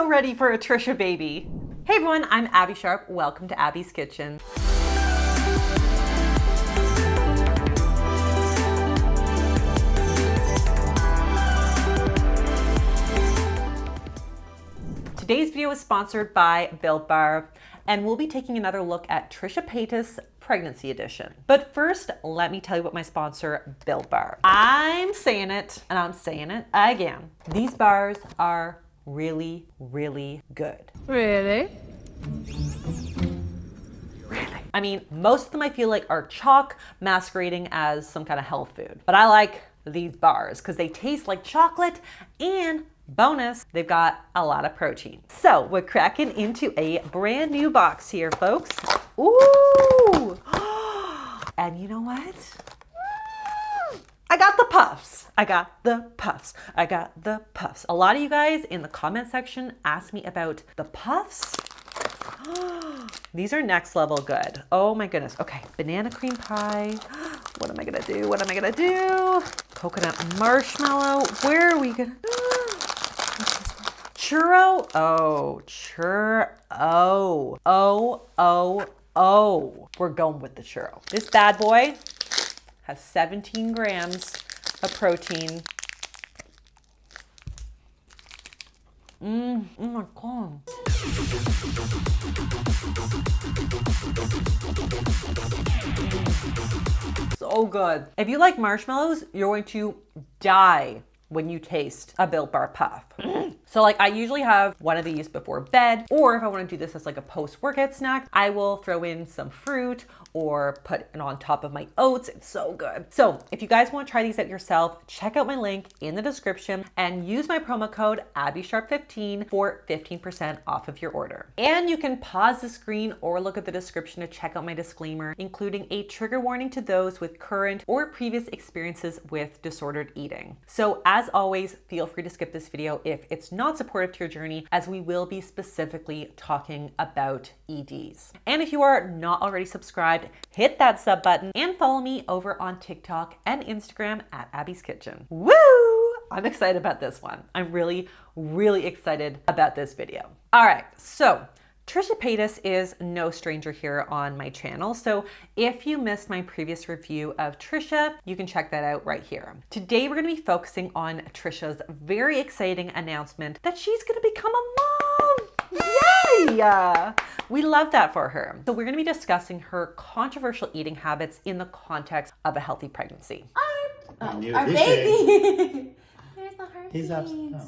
so ready for a Trisha baby. Hey everyone, I'm Abbey Sharp. Welcome to Abby's Kitchen. Today's video is sponsored by Built Bar, and we'll be taking another look at Trisha Paytas Pregnancy Edition. But first, let me tell you about my sponsor, Built Bar. I'm saying it, and I'm saying it again. These bars are really, really good. Really? I mean, most of them I feel like are chalk masquerading as some kind of health food. But I like these bars because they taste like chocolate, and bonus, they've got a lot of protein. So we're cracking into a brand new box here, folks. Ooh! And you know what? I got the puffs. I got the puffs. I got the puffs. A lot of you guys in the comment section asked me about the puffs. These are next level good. Oh my goodness. Okay, banana cream pie. What am I gonna do? What am I gonna do? Coconut marshmallow. Where are we gonna? Churro. Oh, churro. Oh. We're going with the churro. This bad boy has 17 grams of protein. Oh my God. So good. If you like marshmallows, you're going to die when you taste a Built Bar puff. So like I usually have one of these before bed, or if I want to do this as like a post-workout snack, I will throw in some fruit or put it on top of my oats. It's so good. So if you guys want to try these out yourself, check out my link in the description and use my promo code AbbeySharp15 for 15% off of your order. And you can pause the screen or look at the description to check out my disclaimer, including a trigger warning to those with current or previous experiences with disordered eating. So as always, feel free to skip this video if it's not supportive to your journey, as we will be specifically talking about EDs. And if you are not already subscribed, hit that sub button and follow me over on TikTok and Instagram at Abby's Kitchen. Woo! I'm excited about this one. I'm really, really excited about this video. All right, so Trisha Paytas is no stranger here on my channel, so if you missed my previous review of Trisha, you can check that out right here. Today we're going to be focusing on Trisha's very exciting announcement that she's going to become a mom! Yay! We love that for her. So we're going to be discussing her controversial eating habits in the context of a healthy pregnancy. Our baby! There's the heartbeat. He's absent. Oh.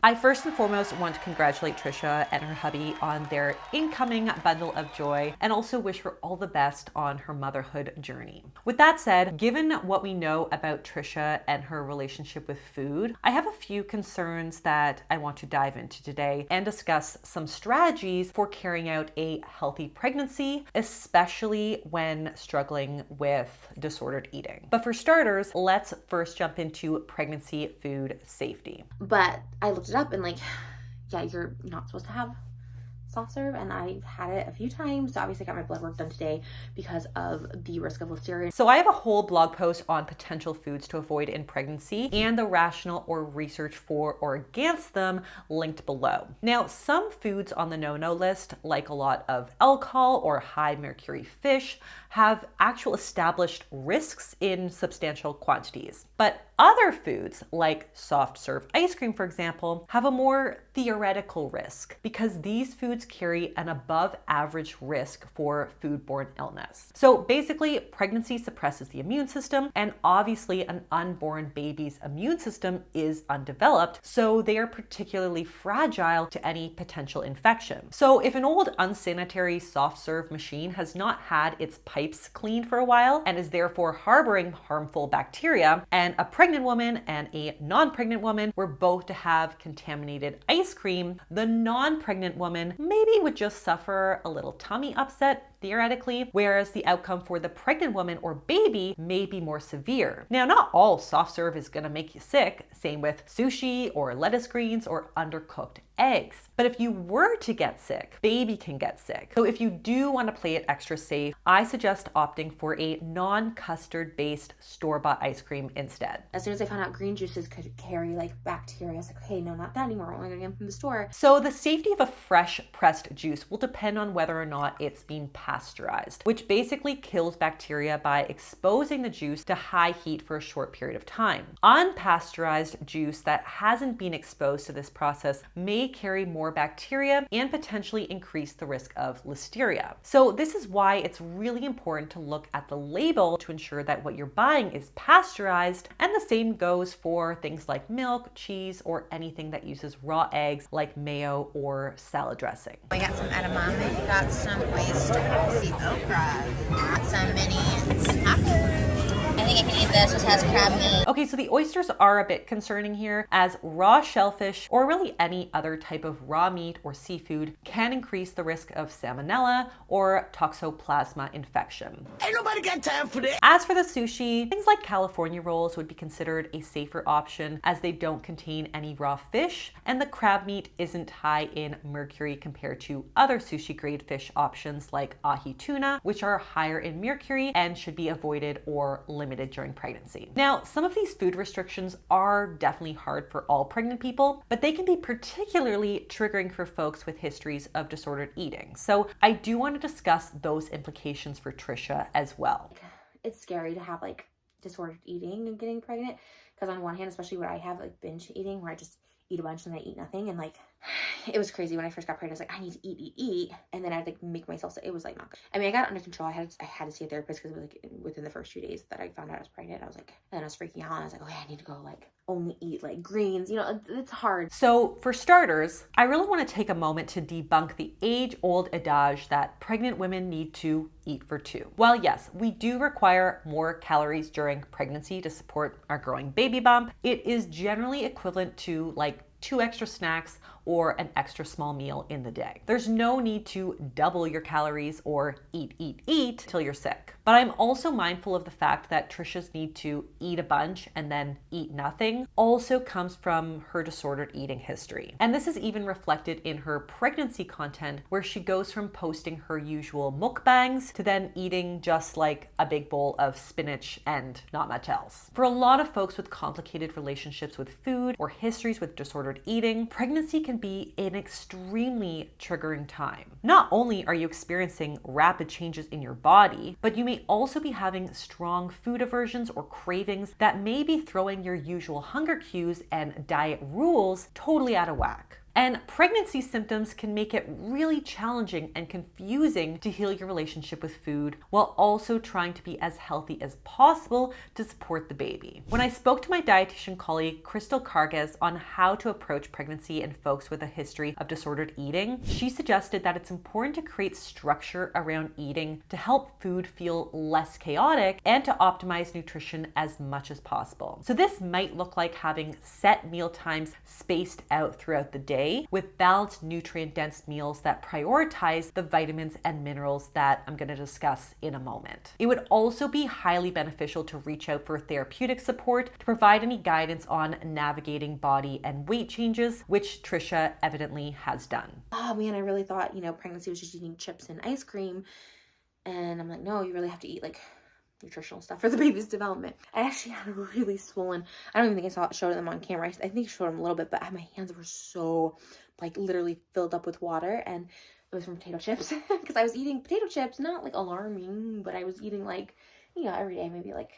I first and foremost want to congratulate Trisha and her hubby on their incoming bundle of joy, and also wish her all the best on her motherhood journey. With that said, given what we know about Trisha and her relationship with food, I have a few concerns that I want to dive into today and discuss some strategies for carrying out a healthy pregnancy, especially when struggling with disordered eating. But for starters, let's first jump into pregnancy food safety. But I looked it up and like, yeah, you're not supposed to have soft serve, and I've had it a few times. So obviously I got my blood work done today because of the risk of listeria. So I have a whole blog post on potential foods to avoid in pregnancy and the rationale or research for or against them linked below. Now, some foods on the no-no list, like a lot of alcohol or high mercury fish, have actual established risks in substantial quantities. But other foods, like soft serve ice cream, for example, have a more theoretical risk because these foods carry an above average risk for foodborne illness. So basically, pregnancy suppresses the immune system, and obviously an unborn baby's immune system is undeveloped, so they are particularly fragile to any potential infection. So if an old unsanitary soft serve machine has not had its pipes cleaned for a while and is therefore harboring harmful bacteria, and a pregnant woman and a non-pregnant woman were both to have contaminated ice cream, the non-pregnant woman maybe would just suffer a little tummy upset, theoretically, whereas the outcome for the pregnant woman or baby may be more severe. Now, not all soft serve is gonna make you sick, same with sushi or lettuce greens or undercooked eggs. But if you were to get sick, baby can get sick. So if you do want to play it extra safe, I suggest opting for a non-custard based store-bought ice cream instead. As soon as I found out green juices could carry like bacteria, I was like, okay, no, not that anymore. We're only gonna get them from the store. So the safety of a fresh pressed juice will depend on whether or not it's been pasteurized, which basically kills bacteria by exposing the juice to high heat for a short period of time. Unpasteurized juice that hasn't been exposed to this process may carry more bacteria and potentially increase the risk of listeria. So this is why it's really important to look at the label to ensure that what you're buying is pasteurized, and the same goes for things like milk, cheese, or anything that uses raw eggs like mayo or salad dressing. We got some edamame, got some oysters, the okra, got some minis. I think I can eat this. This has crab meat. Okay, so the oysters are a bit concerning here, as raw shellfish or really any other type of raw meat or seafood can increase the risk of salmonella or toxoplasma infection. Ain't nobody got time for that. As for the sushi, things like California rolls would be considered a safer option as they don't contain any raw fish, and the crab meat isn't high in mercury compared to other sushi grade fish options like ahi tuna, which are higher in mercury and should be avoided or limited during pregnancy. Now, some of these food restrictions are definitely hard for all pregnant people, but they can be particularly triggering for folks with histories of disordered eating. So I do want to discuss those implications for Trisha as well. It's scary to have like disordered eating and getting pregnant, because on one hand, especially what I have, like binge eating, where I just eat a bunch and then I eat nothing, and like it was crazy when I first got pregnant. I was like, I need to eat, and then I'd like make myself sick. It was like not good. I mean, I got it under control. I had to see a therapist because it was like within the first few days that I found out I was pregnant. I was like, and then I was freaking out. And I was like, okay, I need to go like only eat like greens. You know, it's hard. So for starters, I really want to take a moment to debunk the age-old adage that pregnant women need to eat for two. While yes, we do require more calories during pregnancy to support our growing baby bump, it is generally equivalent to like 2 extra snacks or an extra small meal in the day. There's no need to double your calories or eat till you're sick. But I'm also mindful of the fact that Trisha's need to eat a bunch and then eat nothing also comes from her disordered eating history. And this is even reflected in her pregnancy content, where she goes from posting her usual mukbangs to then eating just like a big bowl of spinach and not much else. For a lot of folks with complicated relationships with food or histories with disordered eating, pregnancy can be an extremely triggering time. Not only are you experiencing rapid changes in your body, but you may also be having strong food aversions or cravings that may be throwing your usual hunger cues and diet rules totally out of whack. And pregnancy symptoms can make it really challenging and confusing to heal your relationship with food while also trying to be as healthy as possible to support the baby. When I spoke to my dietitian colleague, Karges, on how to approach pregnancy in folks with a history of disordered eating, she suggested that it's important to create structure around eating to help food feel less chaotic and to optimize nutrition as much as possible. So this might look like having set meal times spaced out throughout the day with balanced nutrient-dense meals that prioritize the vitamins and minerals that I'm going to discuss in a moment. It would also be highly beneficial to reach out for therapeutic support to provide any guidance on navigating body and weight changes, which Trisha evidently has done. Oh man, I really thought, pregnancy was just eating chips and ice cream. And I'm like, no, you really have to eat like nutritional stuff for the baby's development. I actually had a really swollen, I don't even think I showed them on camera. I think I showed them a little bit, but my hands were so like literally filled up with water, and it was from potato chips because I was eating potato chips, not like alarming, but I was eating like, every day, maybe like,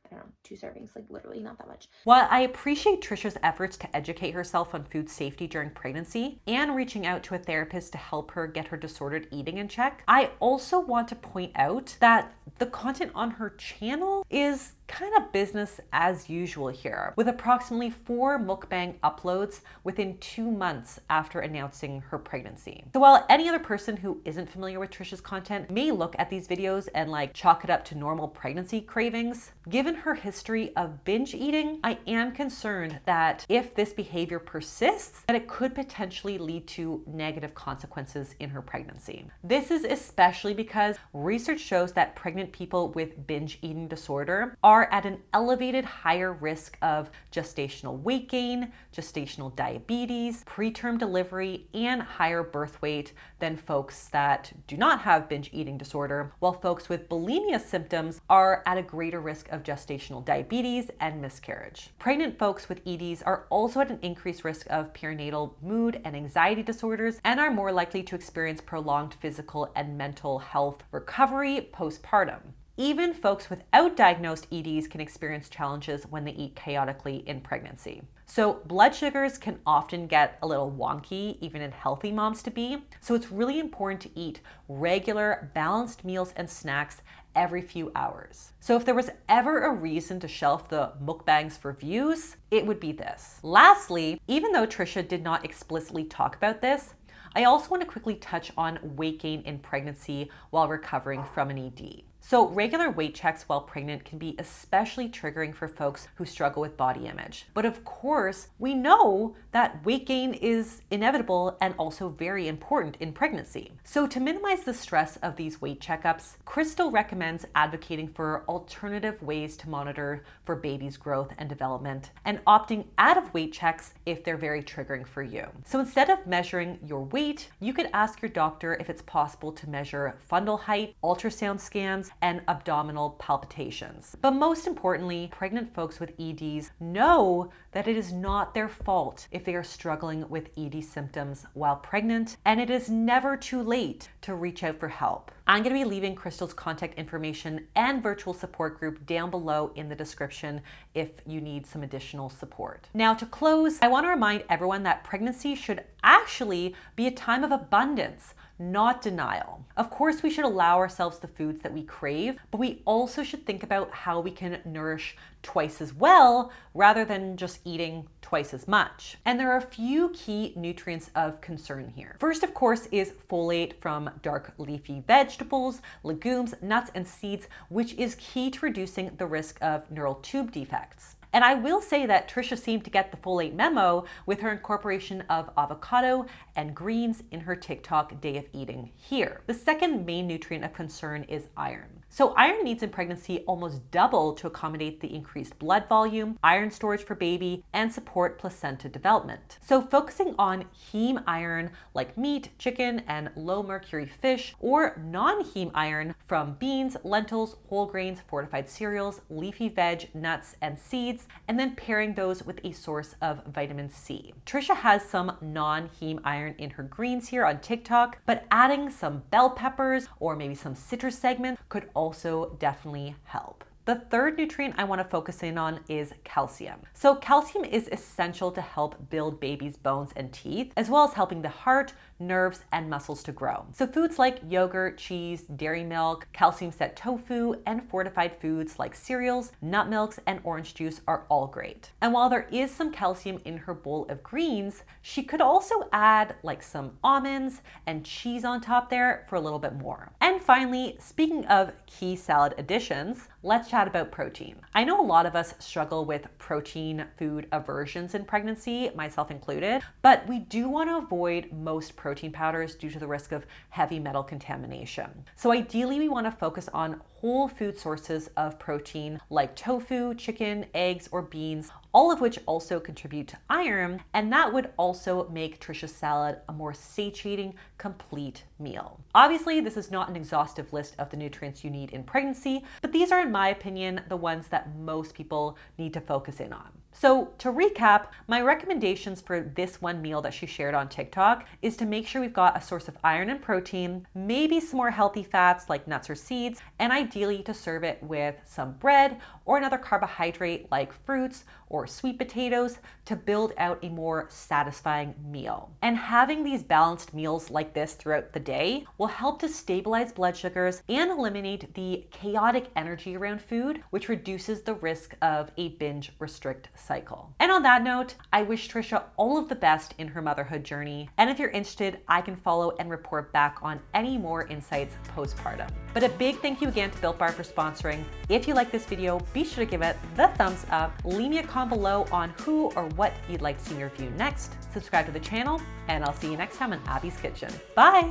I don't know, 2 servings, like literally not that much. While I appreciate Trisha's efforts to educate herself on food safety during pregnancy and reaching out to a therapist to help her get her disordered eating in check, I also want to point out that the content on her channel is kind of business as usual here, with approximately 4 mukbang uploads within 2 months after announcing her pregnancy. So while any other person who isn't familiar with Trisha's content may look at these videos and like chalk it up to normal pregnancy cravings, given her history of binge eating, I am concerned that if this behavior persists, that it could potentially lead to negative consequences in her pregnancy. This is especially because research shows that pregnant people with binge eating disorders disorder are at an elevated higher risk of gestational weight gain, gestational diabetes, preterm delivery, and higher birth weight than folks that do not have binge eating disorder, while folks with bulimia symptoms are at a greater risk of gestational diabetes and miscarriage. Pregnant folks with EDs are also at an increased risk of perinatal mood and anxiety disorders and are more likely to experience prolonged physical and mental health recovery postpartum. Even folks without diagnosed EDs can experience challenges when they eat chaotically in pregnancy. So blood sugars can often get a little wonky, even in healthy moms-to-be. So it's really important to eat regular, balanced meals and snacks every few hours. So if there was ever a reason to shelf the Mukbangs for views, it would be this. Lastly, even though Trisha did not explicitly talk about this, I also want to quickly touch on weight gain in pregnancy while recovering from an ED. So regular weight checks while pregnant can be especially triggering for folks who struggle with body image. But of course, we know that weight gain is inevitable and also very important in pregnancy. So to minimize the stress of these weight checkups, Crystal recommends advocating for alternative ways to monitor for baby's growth and development and opting out of weight checks if they're very triggering for you. So instead of measuring your weight, you could ask your doctor if it's possible to measure fundal height, ultrasound scans, and abdominal palpitations. But most importantly, pregnant folks with EDs know that it is not their fault if they are struggling with ED symptoms while pregnant, and it is never too late to reach out for help. I'm going to be leaving Crystal's contact information and virtual support group down below in the description if you need some additional support. Now to close, I want to remind everyone that pregnancy should actually be a time of abundance, not denial. Of course, we should allow ourselves the foods that we crave, but we also should think about how we can nourish twice as well rather than just eating twice as much. And there are a few key nutrients of concern here. First, of course, is folate from dark leafy vegetables, legumes, nuts, and seeds, which is key to reducing the risk of neural tube defects. And I will say that Trisha seemed to get the folate memo with her incorporation of avocado and greens in her TikTok day of eating here. The second main nutrient of concern is iron. So iron needs in pregnancy almost double to accommodate the increased blood volume, iron storage for baby, and support placenta development. So focusing on heme iron like meat, chicken, and low mercury fish, or non-heme iron from beans, lentils, whole grains, fortified cereals, leafy veg, nuts, and seeds, and then pairing those with a source of vitamin C. Trisha has some non-heme iron in her greens here on TikTok, but adding some bell peppers or maybe some citrus segments could also definitely help. The third nutrient I want to focus in on is calcium. So calcium is essential to help build baby's bones and teeth, as well as helping the heart, nerves, and muscles to grow. So foods like yogurt, cheese, dairy milk, calcium-set tofu, and fortified foods like cereals, nut milks, and orange juice are all great. And while there is some calcium in her bowl of greens, she could also add like some almonds and cheese on top there for a little bit more. And finally, speaking of key salad additions, let's chat about protein. I know a lot of us struggle with protein food aversions in pregnancy, myself included, but we do want to avoid most protein powders due to the risk of heavy metal contamination. So ideally, we want to focus on whole food sources of protein like tofu, chicken, eggs, or beans, all of which also contribute to iron, and that would also make Trisha's salad a more satiating, complete meal. Obviously, this is not an exhaustive list of the nutrients you need in pregnancy, but these are, in my opinion, the ones that most people need to focus in on. So to recap, my recommendations for this one meal that she shared on TikTok is to make sure we've got a source of iron and protein, maybe some more healthy fats like nuts or seeds, and ideally to serve it with some bread or another carbohydrate like fruits or sweet potatoes to build out a more satisfying meal. And having these balanced meals like this throughout the day will help to stabilize blood sugars and eliminate the chaotic energy around food, which reduces the risk of a binge restrict cycle. And on that note, I wish Trisha all of the best in her motherhood journey. And if you're interested, I can follow and report back on any more insights postpartum. But a big thank you again to Built Bar for sponsoring. If you like this video, be sure to give it the thumbs up, leave me a comment below on who or what you'd like to see me review next, subscribe to the channel, and I'll see you next time in Abby's Kitchen. Bye!